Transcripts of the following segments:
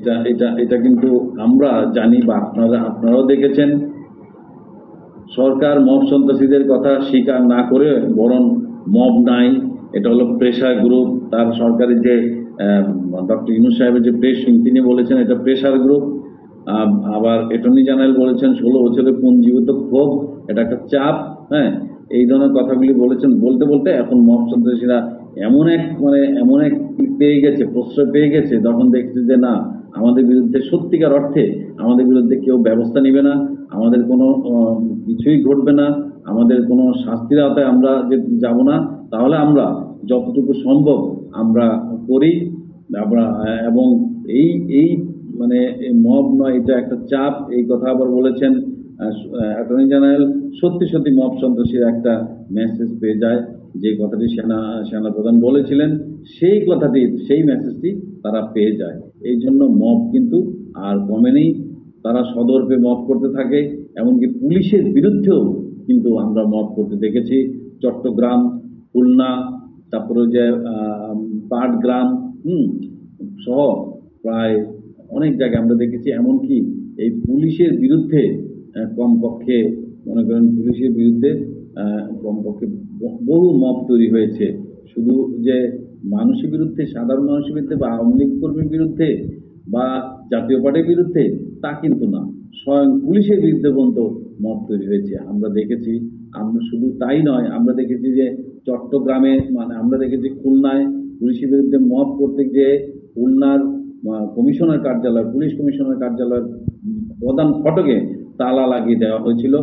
এটা এটা এটা কিন্তু আমরা জানি বা আপনারাও দেখেছেন। সরকার মব সন্ত্রাসীদের কথা স্বীকার না করে বরং মব নাই, এটা হলো প্রেশার গ্রুপ। তার সরকারের যে ডক্টর ইউনূস সাহেবের যে প্রেস উইং, তিনি বলেছেন এটা প্রেশার গ্রুপ। আবার অ্যাটর্নি জেনারেল বলেছেন 16 বছরের পুঞ্জীভূত ক্ষোভ, এটা একটা চাপ। হ্যাঁ, এই ধরনের কথাগুলি বলেছেন। বলতে বলতে এখন মব সন্ত্রাসীরা এমন এক পেয়ে গেছে, প্রশ্রয় পেয়ে গেছে, তখন দেখছে যে না, আমাদের বিরুদ্ধে সত্যিকার অর্থে আমাদের বিরুদ্ধে কেউ ব্যবস্থা নেবে না, আমাদের কোনো কিছুই ঘটবে না, আমাদের কোনো শাস্তির আওতায় আমরা যে যাব না। তাহলে আমরা যতটুকু সম্ভব আমরা করি। আমরা এবং এই এই মানে মব নয়, এটা একটা চাপ, এই কথা আবার বলেছেন অ্যাটর্নি জেনারেল। সত্যি সত্যি মব সন্ত্রাসীর একটা মেসেজ পেয়ে যায়, যে কথাটি সেনাপ্রধান বলেছিলেন, সেই কথাটি, সেই মেসেজটি তারা পেয়ে যায়। এই জন্য মব কিন্তু আর কমেনি, তারা সদর্পে মব করতে থাকে। এমনকি পুলিশের বিরুদ্ধেও কিন্তু আমরা মব করতে দেখেছি। চট্টগ্রাম, খুলনা, তারপরে যে পাটগ্রাম সহ প্রায় অনেক জায়গায় আমরা দেখেছি। এমনকি এই পুলিশের বিরুদ্ধে কমপক্ষে মনে করেন পুলিশের বিরুদ্ধে কমপক্ষে বহু মব তৈরি হয়েছে। শুধু যে মানুষের বিরুদ্ধে, সাধারণ মানুষের বিরুদ্ধে বা আওয়ামী লীগ কর্মীর বিরুদ্ধে বা জাতীয় পার্টির বিরুদ্ধে তা কিন্তু না, স্বয়ং পুলিশের বিরুদ্ধে পর্যন্ত মব তৈরি হয়েছে আমরা দেখেছি। আমরা শুধু তাই নয়, আমরা দেখেছি যে চট্টগ্রামে, আমরা দেখেছি খুলনায় পুলিশের বিরুদ্ধে মব করতে গিয়ে খুলনার কমিশনার কার্যালয়, পুলিশ কমিশনার কার্যালয়ের প্রধান ফটকে তালা লাগিয়ে দেওয়া হয়েছিল,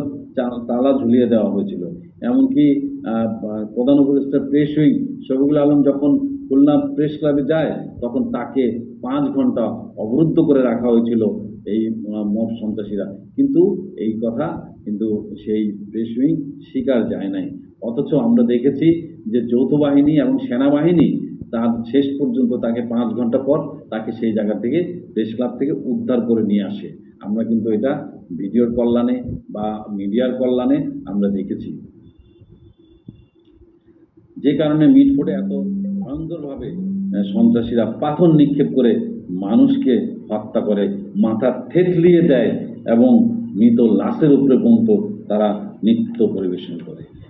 তালা ঝুলিয়ে দেওয়া হয়েছিল। এমনকি প্রধান উপদেষ্টা প্রেস উইং শফিকুল আলম যখন খুলনা প্রেস ক্লাবে যায়, তখন তাকে 5 ঘন্টা অবরুদ্ধ করে রাখা হয়েছিল এই মব সন্ত্রাসীরা। কিন্তু এই কথা কিন্তু সেই প্রেস উইং স্বীকার যায় নাই। অথচ আমরা দেখেছি যে যৌথ বাহিনী এবং সেনাবাহিনী তার শেষ পর্যন্ত তাকে 5 ঘন্টা পর তাকে সেই জায়গা থেকে, প্রেস ক্লাব থেকে উদ্ধার করে নিয়ে আসে। আমরা কিন্তু এটা ভিডিওর কল্যাণে বা মিডিয়ার কল্যাণে আমরা দেখেছি। যে কারণে মিটফোর্ডে এত ভয়ঙ্করভাবে সন্ত্রাসীরা পাথর নিক্ষেপ করে মানুষকে হত্যা করে, মাথা থেতলিয়ে দেয় এবং মৃত লাশের উপরে পর্যন্ত তারা নৃত্য পরিবেশন করে।